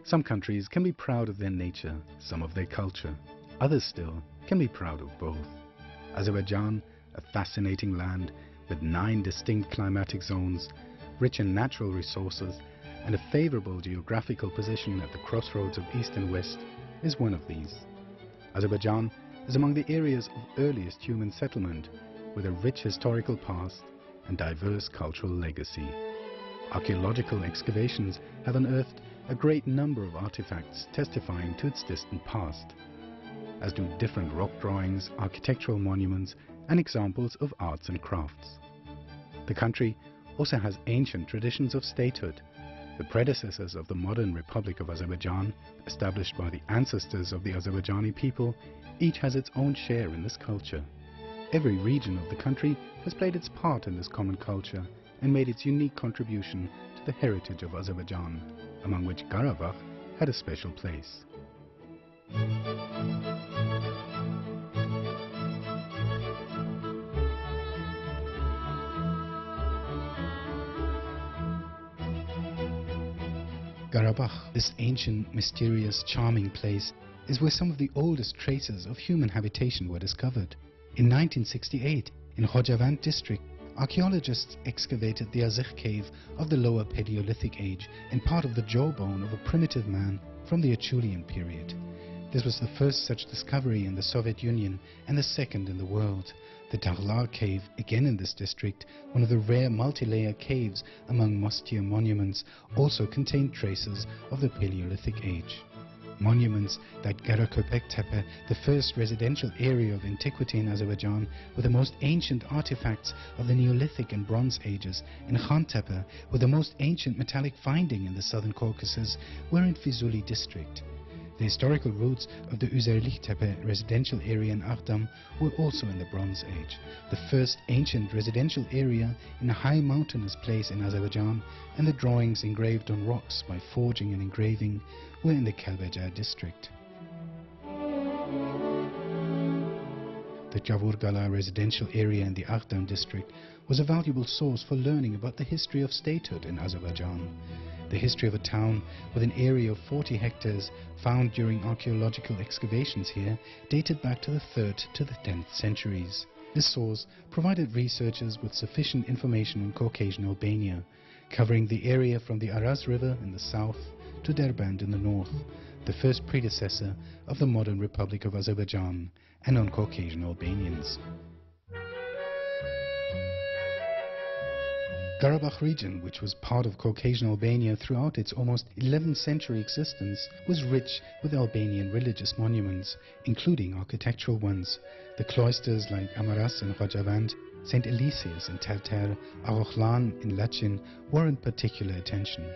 Some countries can be proud of their nature, some of their culture. Others still can be proud of both. Azerbaijan, a fascinating land with 9 distinct climatic zones, rich in natural resources, and a favorable geographical position at the crossroads of East and West, is one of these. Azerbaijan is among the areas of earliest human settlement, with a rich historical past and diverse cultural legacy. Archaeological excavations have unearthed a great number of artifacts testifying to its distant past, as do different rock drawings, architectural monuments, and examples of arts and crafts. The country also has ancient traditions of statehood. The predecessors of the modern Republic of Azerbaijan, established by the ancestors of the Azerbaijani people, each has its own share in this culture. Every region of the country has played its part in this common culture and made its unique contribution to the heritage of Azerbaijan, among which Karabakh had a special place. Karabakh, this ancient, mysterious, charming place, is where some of the oldest traces of human habitation were discovered. In 1968, in Khojavand district, archaeologists excavated the Azəri cave of the lower Paleolithic age and part of the jawbone of a primitive man from the Acheulean period. This was the first such discovery in the Soviet Union and the second in the world. The Dağlar cave, again in this district, one of the rare multi-layer caves among Mostir monuments, also contained traces of the Paleolithic age. Monuments like Karaköpek Tepe, the first residential area of antiquity in Azerbaijan, with the most ancient artifacts of the Neolithic and Bronze Ages, and Khan Tepe, with the most ancient metallic finding in the southern Caucasus, were in Fizuli district. The historical roots of the Azəri Tepe residential area in Ardam were also in the Bronze Age, the first ancient residential area in a high mountainous place in Azerbaijan, and the drawings engraved on rocks by forging and engraving were in the Kalbajar district. The Javurgala residential area in the Ardam district was a valuable source for learning about the history of statehood in Azerbaijan. The history of a town with an area of 40 hectares found during archaeological excavations here dated back to the 3rd to the 10th centuries. This source provided researchers with sufficient information on Caucasian Albania, covering the area from the Aras River in the south to Derbend in the north, the first predecessor of the modern Republic of Azerbaijan, and on Caucasian Albanians. Karabakh region, which was part of Caucasian Albania throughout its almost 11th century existence, was rich with Albanian religious monuments, including architectural ones. The cloisters like Amaras in Khojavand, St. Eliseus in Terter, Arokhlan in Lachin warrant particular attention.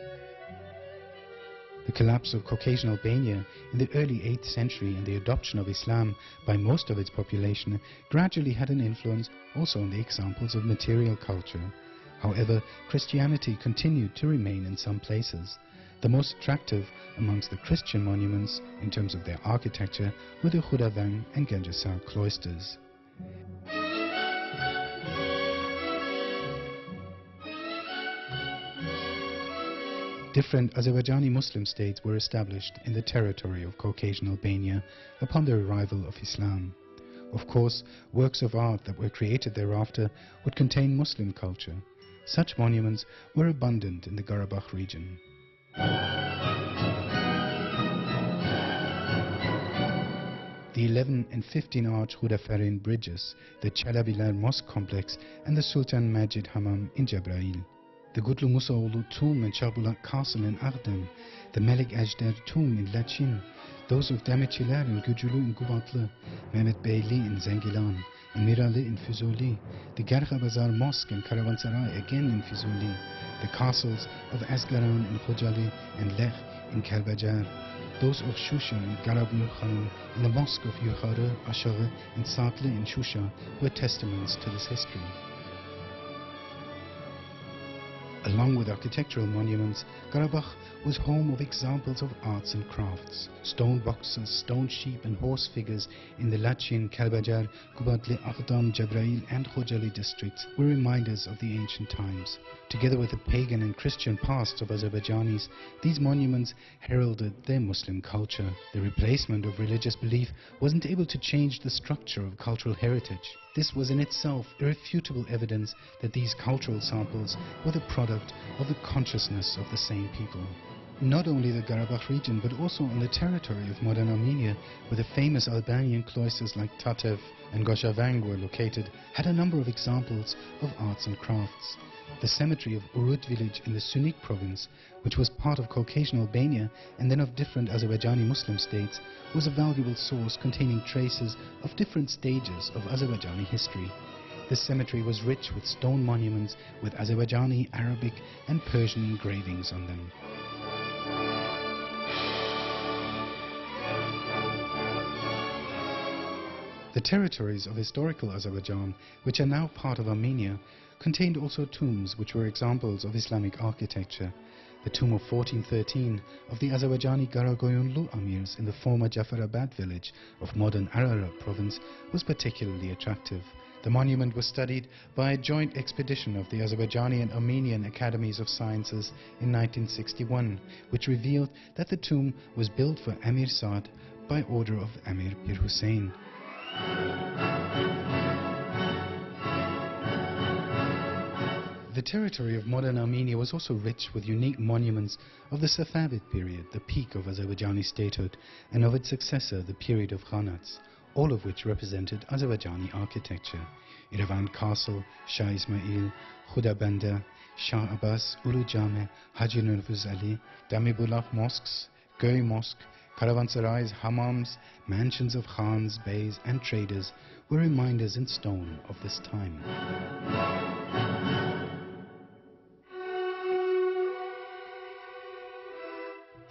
The collapse of Caucasian Albania in the early 8th century and the adoption of Islam by most of its population gradually had an influence also on the examples of material culture. However, Christianity continued to remain in some places. The most attractive amongst the Christian monuments in terms of their architecture were the Khudavang and Ganjasar cloisters. Different Azerbaijani Muslim states were established in the territory of Caucasian Albania upon the arrival of Islam. Of course, works of art that were created thereafter would contain Muslim culture. Such monuments were abundant in the Karabakh region. The 11 and 15 arch Hudafarin bridges, the Çelebiler Mosque complex, and the Sultan Majid Hamam in Cebrail. The Gutlu Musaoğlu tomb and Çarbulak castle in Ardam, the Melik Ejder tomb in Lachin, those of Demirçiler and Gücülü in Gubatlı, Mehmet Beyli in Zengilan, and Mirali in Fizuli, the Gergabazar Mosque and Karavansaray again in Fizuli, the castles of Asgaran in Khojali and Lech in Kalbajar, those of Shusha and Garabul Khan, and the mosque of Yukhara, Ashara and Sakli in Shusha were testaments to this history. Along with architectural monuments, Qarabağ was home of examples of arts and crafts. Stone boxes, stone sheep and horse figures in the Lachin, Kalbajar, Kubatli, Aqdam, Jabrail and Khojali districts were reminders of the ancient times. Together with the pagan and Christian pasts of Azerbaijanis, these monuments heralded their Muslim culture. The replacement of religious belief wasn't able to change the structure of cultural heritage. This was in itself irrefutable evidence that these cultural samples were the product of the consciousness of the same people. Not only the Qarabağ region, but also on the territory of modern Armenia, where the famous Albanian cloisters like Tatev and Goshavang were located, had a number of examples of arts and crafts. The cemetery of Urut village in the Sunik province, which was part of Caucasian Albania and then of different Azerbaijani Muslim states, was a valuable source containing traces of different stages of Azerbaijani history. This cemetery was rich with stone monuments with Azerbaijani, Arabic and Persian engravings on them. The territories of historical Azerbaijan, which are now part of Armenia, contained also tombs which were examples of Islamic architecture. The tomb of 1413 of the Azerbaijani Garagoyunlu Amirs in the former Jafarabad village of modern Ararat province was particularly attractive. The monument was studied by a joint expedition of the Azerbaijani and Armenian Academies of Sciences in 1961, which revealed that the tomb was built for Amir Saad by order of Amir Pir Hussein. The territory of modern Armenia was also rich with unique monuments of the Safavid period, the peak of Azerbaijani statehood, and of its successor, the period of Khanats, all of which represented Azerbaijani architecture. Yerevan Castle, Shah Ismail, Khudabanda, Shah Abbas, Ulu Jame, Haji Nurfuz Ali, Damibullah mosques, Göy Mosque, Caravanserais, hammams, mansions of khans, beys and traders were reminders in stone of this time.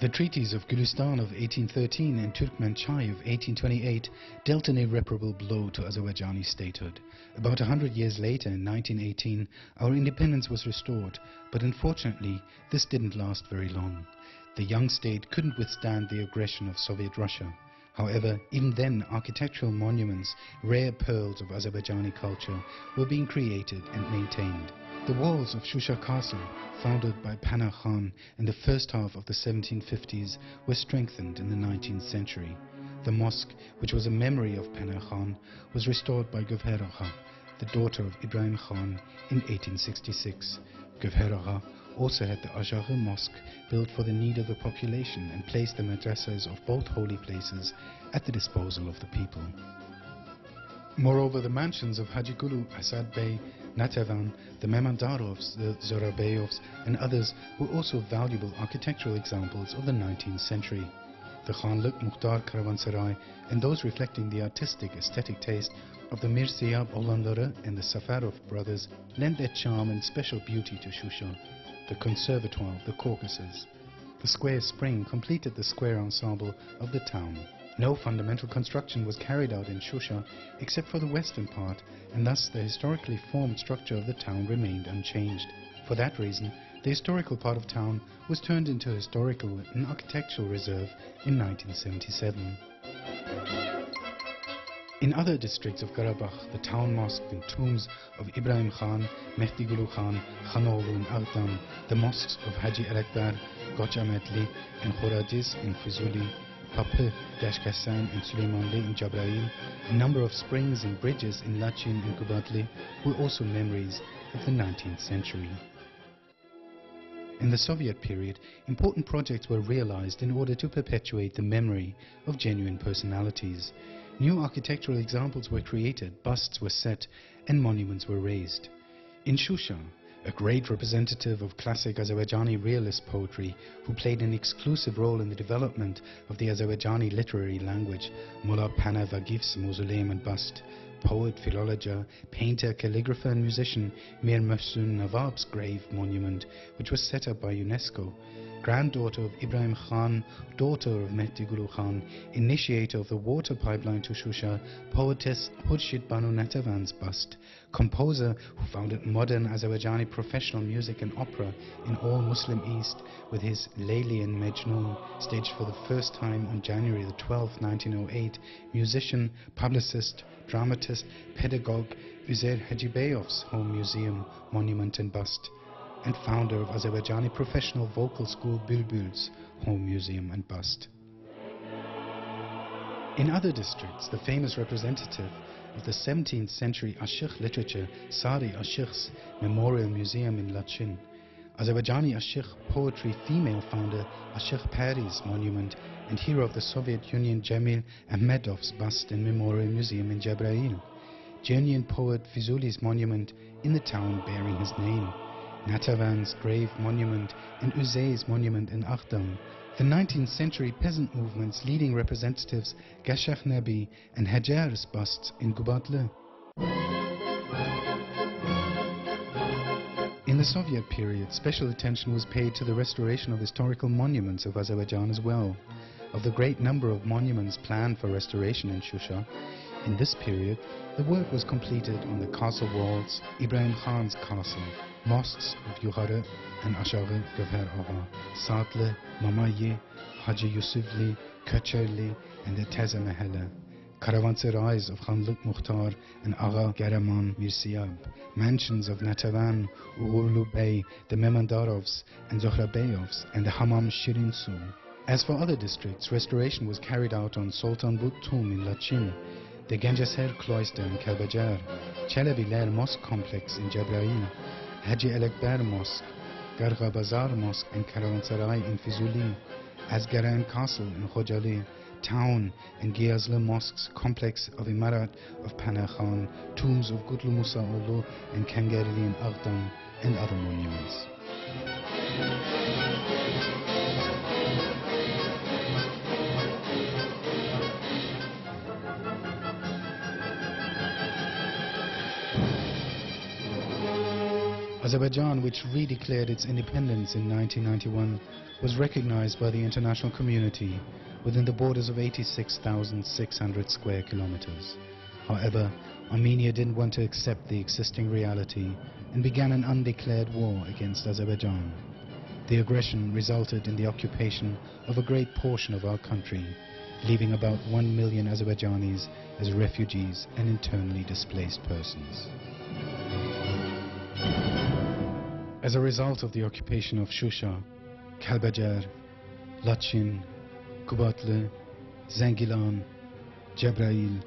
The treaties of Gulistan of 1813 and Turkmenchai of 1828 dealt an irreparable blow to Azerbaijani statehood. About 100 years later, in 1918, our independence was restored, but unfortunately this didn't last very long. The young state couldn't withstand the aggression of Soviet Russia. However, even then, architectural monuments, rare pearls of Azerbaijani culture, were being created and maintained. The walls of Shusha Castle, founded by Pana Khan in the first half of the 1750s, were strengthened in the 19th century. The mosque, which was a memory of Pana Khan, was restored by Gövher Agha, the daughter of Ibrahim Khan, in 1866. Gövher Agha also had the Ajagı Mosque built for the need of the population and placed the madrasas of both holy places at the disposal of the people. Moreover, the mansions of Hajigulu, Asad Bey, Natavan, the Memandarovs, the Zorabeyovs and others were also valuable architectural examples of the 19th century. The Khanlık Muhtar Caravanserai and those reflecting the artistic aesthetic taste of the Mirsiyab Oğlanları and the Safarov brothers lent their charm and special beauty to Shusha. The Conservatoire of the Caucasus. The square spring completed the square ensemble of the town. No fundamental construction was carried out in Shusha except for the western part, and thus the historically formed structure of the town remained unchanged. For that reason, the historical part of town was turned into a historical and architectural reserve in 1977. In other districts of Qarabağ, the town mosque and tombs of Ibrahim Khan, Mehdi Gulu Khan, Khanoğlu and Ağdam, the mosques of Haji Alakbar, Gochametli and Khoradis in Fuzuli, Papı, Dashkasan and Süleymanli in Jabrail, a number of springs and bridges in Lachin and Kubatli were also memories of the 19th century. In the Soviet period, important projects were realized in order to perpetuate the memory of genuine personalities. New architectural examples were created, busts were set, and monuments were raised. In Shusha, a great representative of classic Azerbaijani realist poetry who played an exclusive role in the development of the Azerbaijani literary language, Mullah Pana Vagif's mausoleum and bust, poet, philologer, painter, calligrapher and musician Mir Mohsen Nawab's grave monument, which was set up by UNESCO, granddaughter of Ibrahim Khan, daughter of Mehdi Gulu Khan, initiator of the water pipeline to Shusha, poetess Khurshid Banu Natavan's bust, composer who founded modern Azerbaijani professional music and opera in all Muslim East with his Layli and Majnun, staged for the first time on January the 12th, 1908, musician, publicist, dramatist, pedagogue Uzair Hajibeyev's home museum, monument and bust, and founder of Azerbaijani professional vocal school Bülbül's home museum and bust. In other districts, the famous representative of the 17th century Ashikh literature, Sari Ashikh's Memorial Museum in Lachin, Azerbaijani Ashikh poetry female founder Ashikh Pari's monument, and hero of the Soviet Union Jamil Ahmedov's bust and Memorial Museum in Jabrail, Georgian poet Fizuli's monument in the town bearing his name, Natavan's grave monument and Uzey's monument in Aghdam, the 19th century peasant movement's leading representatives Gashakh Nabi and Hajar's busts in Gubatlı. In the Soviet period, special attention was paid to the restoration of historical monuments of Azerbaijan as well. Of the great number of monuments planned for restoration in Shusha, in this period, the work was completed on the castle walls, Ibrahim Khan's castle, mosques of Yukhare and Ashaghi Gavher Agha, Sadle, Mamaye, Haji Yusufli, Kacherli, and the Teze Mahalla, caravanserais of Khanluk Mukhtar and Agha Garaman Mirsiyab, mansions of Natavan, Uğurlu Bey, the Memandarovs and Zohrabeyovs, and the Hamam Shirin Su. As for other districts, restoration was carried out on Sultanbut Tomb in Lachin, the Genceser Cloister in Kalbajar, Çelebiler Mosque Complex in Jabrail, Haji Elekber Mosque, Garga Bazar Mosque and Caravanserai in Fizuli, Azgaran Castle in Khojali, Town and Giyazlı Mosques Complex of Imarat of Panah Khan, tombs of Gutlu Musa Olu and Kangarli in Aghdam, and other monuments. Azerbaijan, which redeclared its independence in 1991, was recognized by the international community within the borders of 86,600 square kilometers. However, Armenia didn't want to accept the existing reality and began an undeclared war against Azerbaijan. The aggression resulted in the occupation of a great portion of our country, leaving about 1 million Azerbaijanis as refugees and internally displaced persons. As a result of the occupation of Shusha, Kalbajar, Lachin, Gubatlı, Zengilan, Jabrail,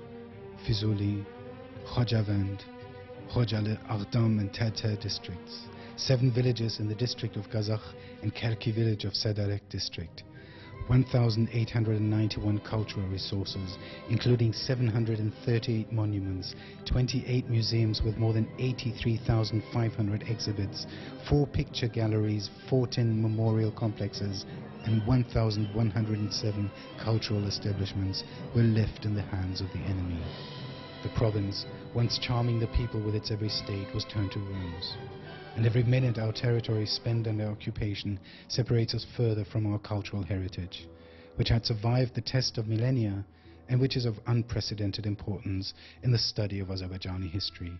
Fizuli, Khojavand, Khojali, Aghdam and Terter districts, 7 villages in the district of Kazakh and Kerki village of Sadarek district, 1,891 cultural resources, including 738 monuments, 28 museums with more than 83,500 exhibits, 4 picture galleries, 14 memorial complexes, and 1,107 cultural establishments were left in the hands of the enemy. The province, once charming the people with its every state, was turned to ruins. And every minute our territory spent under occupation separates us further from our cultural heritage, which had survived the test of millennia and which is of unprecedented importance in the study of Azerbaijani history.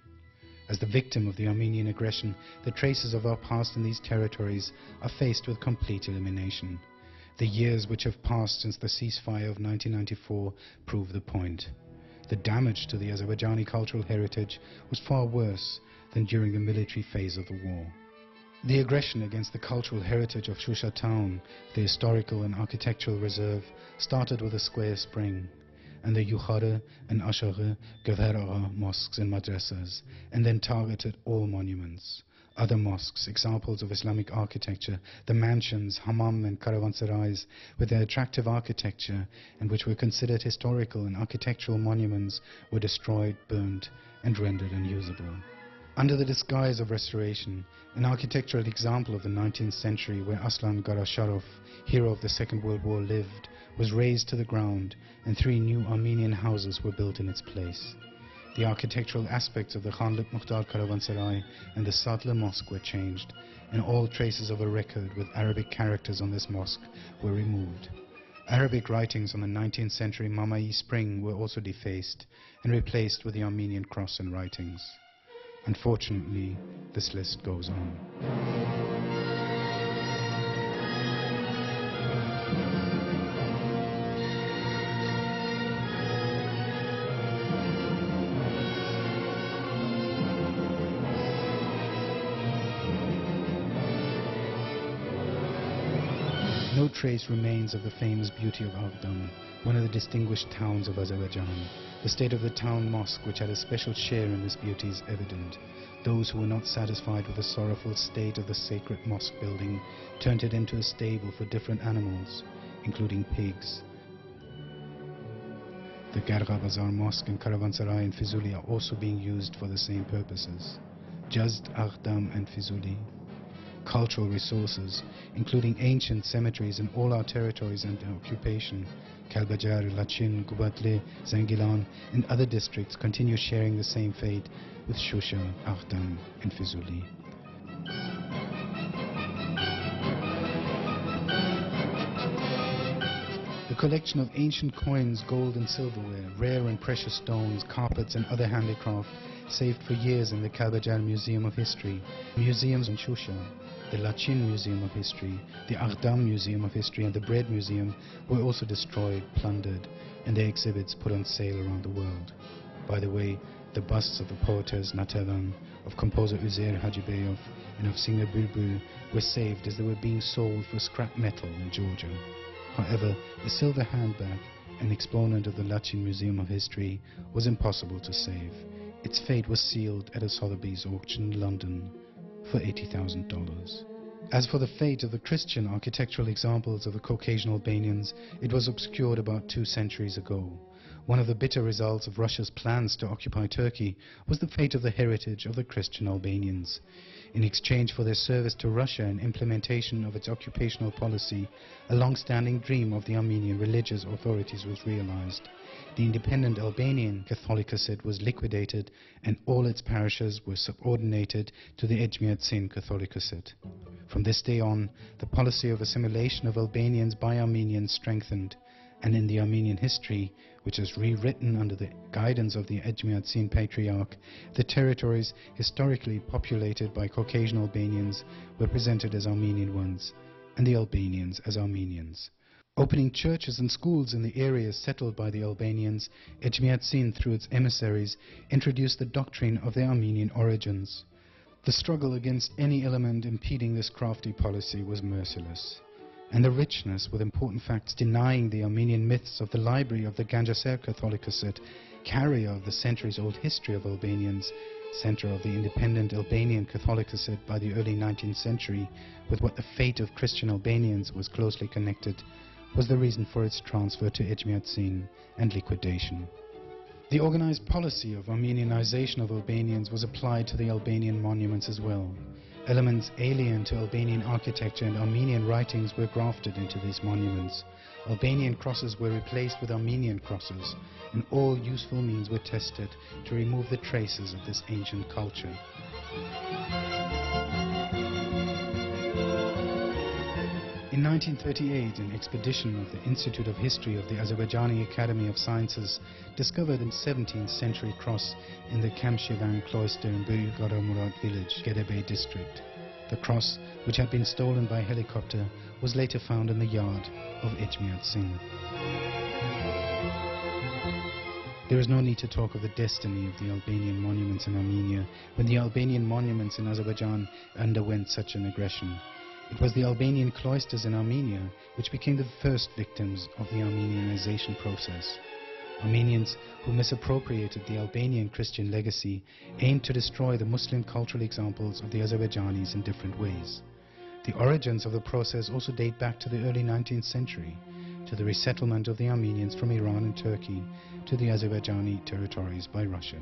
As the victim of the Armenian aggression, the traces of our past in these territories are faced with complete elimination. The years which have passed since the ceasefire of 1994 prove the point. The damage to the Azerbaijani cultural heritage was far worse than during the military phase of the war. The aggression against the cultural heritage of Shusha town, the historical and architectural reserve, started with a square spring, and the Yukhare and Ashaghi Gavher Agha mosques and madrasas, and then targeted all monuments. Other mosques, examples of Islamic architecture, the mansions, hammam and caravanserais, with their attractive architecture and which were considered historical and architectural monuments, were destroyed, burnt and rendered unusable. Under the disguise of restoration, an architectural example of the 19th century where Aslan Garasharov, hero of the Second World War, lived, was razed to the ground and 3 new Armenian houses were built in its place. The architectural aspects of the Khanlık Muhtar Caravanserai and the Sadlı Mosque were changed, and all traces of a record with Arabic characters on this mosque were removed. Arabic writings on the 19th century Mamai spring were also defaced and replaced with the Armenian cross and writings. Unfortunately, this list goes on. No trace remains of the famous beauty of Aghdam, one of the distinguished towns of Azerbaijan. The state of the town mosque, which had a special share in this beauty, is evident. Those who were not satisfied with the sorrowful state of the sacred mosque building turned it into a stable for different animals, including pigs. The Garga Bazar Mosque and Caravanserai in Fizuli are also being used for the same purposes. Jazd, Aghdam and Fizuli. Cultural resources, including ancient cemeteries in all our territories under occupation, Kalbajar, Lachin, Gubatle, Zangilan and other districts continue sharing the same fate with Shusha, Aghdam and Fizuli. The collection of ancient coins, gold and silverware, rare and precious stones, carpets and other handicraft saved for years in the Kalbajar Museum of History, museums in Shusha, the Lachin Museum of History, the Aghdam Museum of History and the Bread Museum were also destroyed, plundered, and their exhibits put on sale around the world. By the way, the busts of the poetess Natavan, of composer Uzair Hajibeyov and of singer Bulbul were saved as they were being sold for scrap metal in Georgia. However, the silver handbag, an exponent of the Lachin Museum of History, was impossible to save. Its fate was sealed at a Sotheby's auction in London for $80,000. As for the fate of the Christian architectural examples of the Caucasian Albanians, it was obscured about 2 centuries ago. One of the bitter results of Russia's plans to occupy Turkey was the fate of the heritage of the Christian Albanians. In exchange for their service to Russia and implementation of its occupational policy, a long-standing dream of the Armenian religious authorities was realized. The independent Albanian Catholicate was liquidated and all its parishes were subordinated to the Ejmiadzin Catholicate. From this day on, the policy of assimilation of Albanians by Armenians strengthened, and in the Armenian history, which is rewritten under the guidance of the Ejmiadzin Patriarch, the territories historically populated by Caucasian Albanians were presented as Armenian ones, and the Albanians as Armenians. Opening churches and schools in the areas settled by the Albanians, Ejmiadzin, through its emissaries, introduced the doctrine of their Armenian origins. The struggle against any element impeding this crafty policy was merciless, and the richness with important facts denying the Armenian myths of the library of the Ganjaser Catholicate, carrier of the centuries-old history of Albanians, center of the independent Albanian Catholicate by the early 19th century, with what the fate of Christian Albanians was closely connected, was the reason for its transfer to Ejmiadzin and liquidation. The organized policy of Armenianization of Albanians was applied to the Albanian monuments as well. Elements alien to Albanian architecture and Armenian writings were grafted into these monuments. Albanian crosses were replaced with Armenian crosses, and all useful means were tested to remove the traces of this ancient culture. In 1938, an expedition of the Institute of History of the Azerbaijani Academy of Sciences discovered a 17th century cross in the Kamshivan cloister in Büyükgaramurad village, Gedebe district. The cross, which had been stolen by helicopter, was later found in the yard of Ejmiadzin. There is no need to talk of the destiny of the Albanian monuments in Armenia when the Albanian monuments in Azerbaijan underwent such an aggression. It was the Albanian cloisters in Armenia which became the first victims of the Armenianization process. Armenians who misappropriated the Albanian Christian legacy aimed to destroy the Muslim cultural examples of the Azerbaijanis in different ways. The origins of the process also date back to the early 19th century, to the resettlement of the Armenians from Iran and Turkey to the Azerbaijani territories by Russia.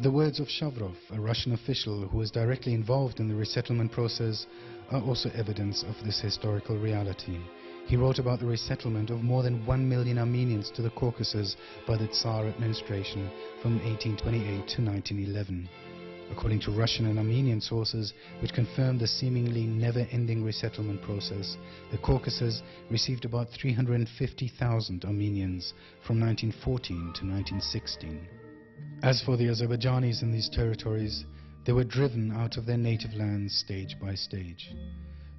The words of Shavrov, a Russian official who was directly involved in the resettlement process, are also evidence of this historical reality. He wrote about the resettlement of more than 1 million Armenians to the Caucasus by the Tsar administration from 1828 to 1911. According to Russian and Armenian sources, which confirmed the seemingly never-ending resettlement process, the Caucasus received about 350,000 Armenians from 1914 to 1916. As for the Azerbaijanis in these territories, they were driven out of their native lands stage by stage.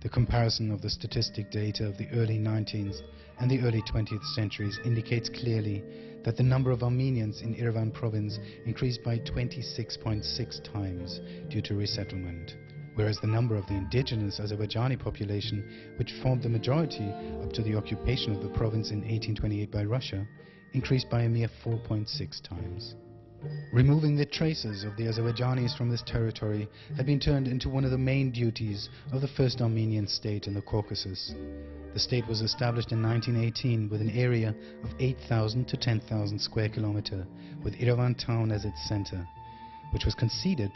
The comparison of the statistic data of the early 19th and the early 20th centuries indicates clearly that the number of Armenians in Yerevan province increased by 26.6 times due to resettlement, whereas the number of the indigenous Azerbaijani population, which formed the majority up to the occupation of the province in 1828 by Russia, increased by a mere 4.6 times. Removing the traces of the Azerbaijanis from this territory had been turned into one of the main duties of the first Armenian state in the Caucasus. The state was established in 1918 with an area of 8,000 to 10,000 square kilometers, with Yerevan town as its center, which was conceded